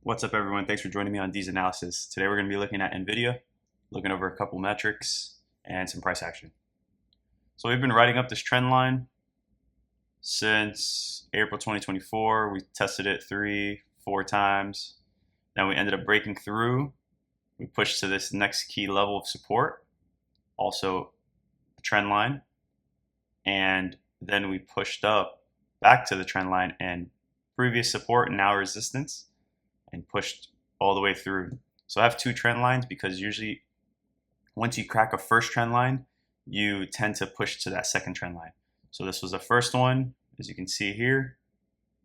What's up, everyone? Thanks for joining me on D's Analysis. Today we're going to be looking at Nvidia, looking over a couple metrics and some price action. So we've been writing up this trend line since April 2024. We tested it 3-4 times. Then we ended up breaking through. We pushed to this next key level of support, also a trend line, and then we pushed up back to the trend line and previous support and now resistance, and pushed all the way through. So I have two trend lines because usually once you crack a first trend line, you tend to push to that second trend line. So this was the first one, as you can see here,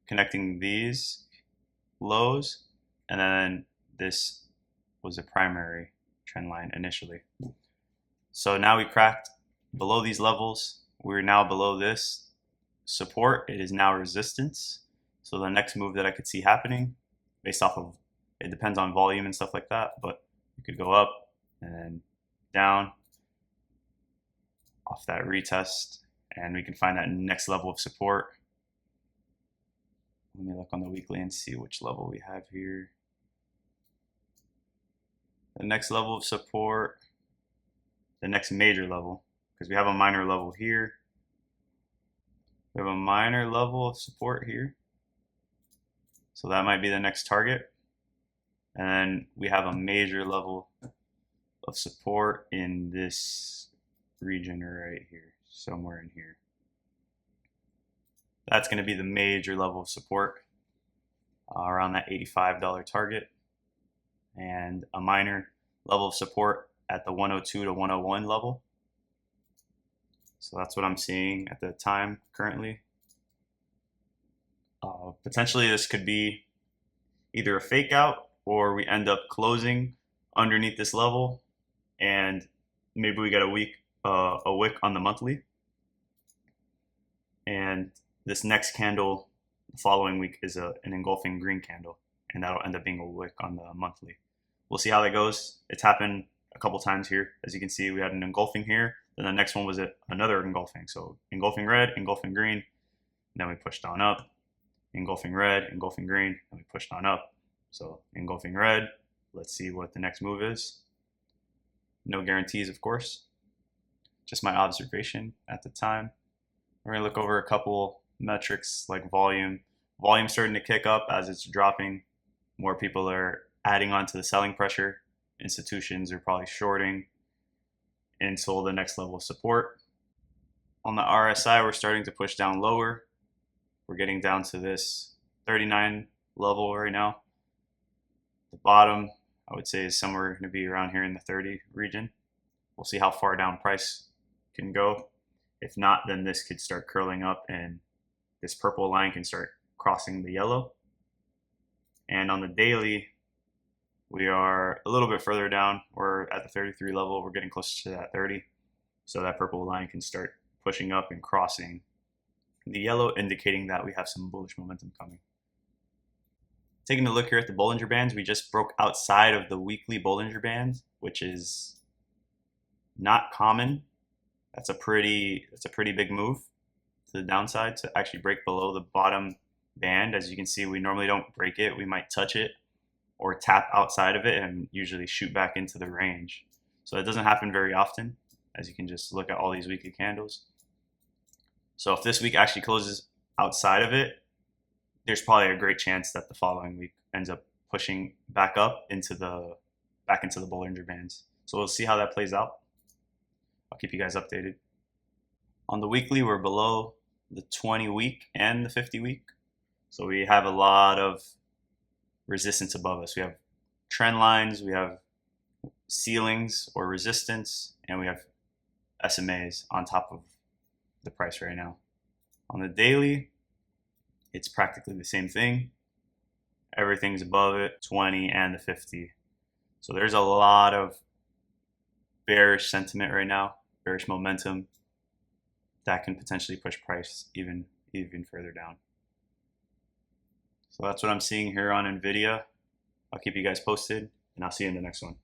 connecting these lows, and then this was a primary trend line initially. So now we cracked below these levels. We're now below this support. It is now resistance. So the next move that I could see happening, based off of, it depends on volume and stuff like that, but you could go up and then down off that retest, and we can find that next level of support. Let me look on the weekly and see which level we have here. The next level of support, the next major level, because we have a minor level here. We have a minor level of support here. So that might be the next target. And then we have a major level of support in this region right here, somewhere in here. That's going to be the major level of support around that $85 target, and a minor level of support at the 102 to 101 level. So that's what I'm seeing at the time currently. Potentially this could be either a fake out, or we end up closing underneath this level, and maybe we get a wick on the monthly, and this next candle the following week is an engulfing green candle, and that'll end up being a wick on the monthly. We'll see how that goes. It's happened a couple times here. As you can see, we had an engulfing here, then the next one was another engulfing. So engulfing red, engulfing green, and then we pushed on up. Engulfing red, engulfing green, and we pushed on up. So engulfing red, let's see what the next move is. No guarantees, of course, just my observation at the time. We're gonna look over a couple metrics like volume. Volume starting to kick up as it's dropping. More people are adding on to the selling pressure. Institutions are probably shorting until the next level of support. On the RSI, we're starting to push down lower. We're getting down to this 39 level right now. The bottom, I would say, is somewhere going to be around here in the 30 region. We'll see how far down price can go. If not, then this could start curling up and this purple line can start crossing the yellow. And on the daily, we are a little bit further down. We're at the 33 level. We're getting closer to that 30. So that purple line can start pushing up and crossing the yellow, indicating that we have some bullish momentum coming. Taking a look here at the Bollinger Bands, we just broke outside of the weekly Bollinger Bands, which is not common. That's a pretty big move to the downside to actually break below the bottom band. As you can see, we normally don't break it. We might touch it or tap outside of it and usually shoot back into the range. So it doesn't happen very often, as you can just look at all these weekly candles. So if this week actually closes outside of it, there's probably a great chance that the following week ends up pushing back up into the Bollinger Bands. So we'll see how that plays out. I'll keep you guys updated. On the weekly, we're below the 20 week and the 50 week. So we have a lot of resistance above us. We have trend lines, we have ceilings or resistance, and we have SMAs on top of the price right now. On the daily, it's practically the same thing. Everything's above it, 20 and the 50. So there's a lot of bearish sentiment right now, bearish momentum that can potentially push price even further down. So that's what I'm seeing here on Nvidia. I'll keep you guys posted, and I'll see you in the next one.